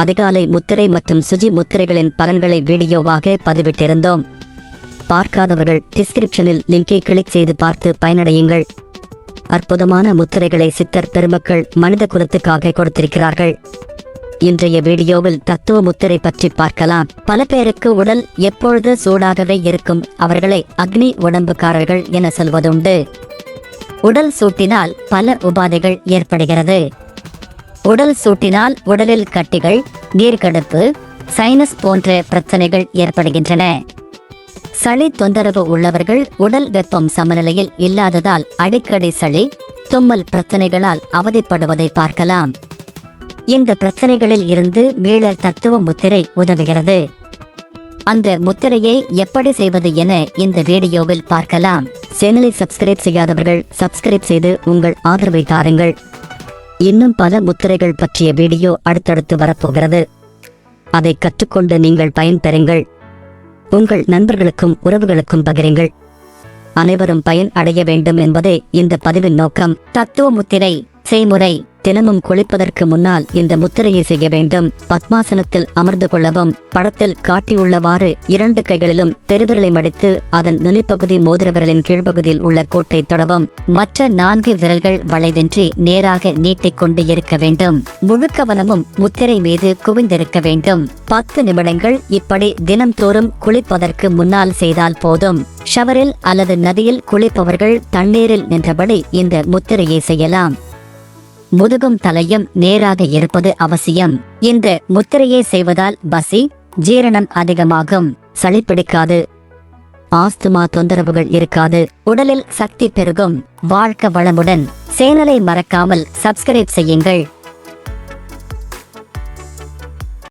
அதிகாலை முத்திரை மற்றும் சுஜி முத்திரைகளின் பலன்களை வீடியோவாக பதிவிட்டிருந்தோம். பார்க்காதவர்கள் டிஸ்கிரிப்ஷனில் லிங்கை கிளிக் செய்து பார்த்து பயனடையுங்கள். அற்புதமான முத்திரைகளை சித்தர் பெருமக்கள் மனித குலத்துக்காக கொடுத்திருக்கிறார்கள். இன்றைய வீடியோவில் தத்துவ முத்திரை பற்றி பார்க்கலாம். பல பேருக்கு உடல் எப்பொழுது சூடாகவே இருக்கும். அவர்களை அக்னி உடம்புக்காரர்கள் என சொல்வதுண்டு. உடல் சூட்டினால் பல உபாதைகள் ஏற்படுகிறது. உடல் சூட்டினால் உடலில் கட்டிகள், நீர்க்கடுப்பு, சைனஸ் போன்ற பிரச்சனைகள் ஏற்படுகின்றன. சளி தொந்தரவு உள்ளவர்கள் உடல் வெப்பம் சமநிலையில் இல்லாததால் அடிக்கடி சளி, தும்மல் பிரச்சனைகளால் அவதிப்படுவதை பார்க்கலாம். இந்த பிரச்சனைகளில் இருந்து மீள தத்துவ முத்திரை உதவுகிறது. அந்த முத்திரையை எப்படி செய்வது என இந்த வீடியோவில் பார்க்கலாம். சேனலை சப்ஸ்கிரைப் செய்யாதவர்கள் சப்ஸ்கிரைப் செய்து உங்கள் ஆதரவை தாருங்கள். இன்னும் பல முத்திரைகள் பற்றிய வீடியோ அடுத்தடுத்து வரப்போகிறது. அதை கற்றுக்கொண்டு நீங்கள் பயன்பெறுங்கள். உங்கள் நண்பர்களுக்கும் உறவுகளுக்கும் பகிருங்கள். அனைவரும் பயன் அடைய வேண்டும் என்பதே இந்த பதிவின் நோக்கம். தத்துவ முத்திரை செய்முறை: தினமும் குளிப்பதற்கு முன்னால் இந்த முத்திரையை செய்ய வேண்டும். பத்மாசனத்தில் அமர்ந்து கொள்ளவும். படத்தில் காட்டியுள்ளவாறு 2 கைகளிலும் பெருவிரலை மடித்து அதன் நுனிப்பகுதி மோதிர விரலின் கீழ்ப்பகுதியில் உள்ள கோட்டை தொடவும். மற்ற 4 விரல்கள் வளைவின்றி நேராக நீட்டிக்கொண்டு இருக்க வேண்டும். முழு கவனமும் முத்திரை மீது குவிந்திருக்க வேண்டும். 10 நிமிடங்கள் இப்படி தினம்தோறும் குளிப்பதற்கு முன்னால் செய்தால் போதும். ஷவரில் அல்லது நதியில் குளிப்பவர்கள் தண்ணீரில் நின்றபடி இந்த முத்திரையை செய்யலாம். முதுகும் தலையும் நேராக இருப்பது அவசியம். இந்த முத்திரையை செய்வதால் பசி, ஜீரணம் அதிகமாகும். சளி பிடிக்காது. ஆஸ்துமா தொந்தரவுகள் இருக்காது. உடலில் சக்தி பெருகும். வாழ்க வளமுடன். சேனலை மறக்காமல் சப்ஸ்கிரைப் செய்யுங்கள்.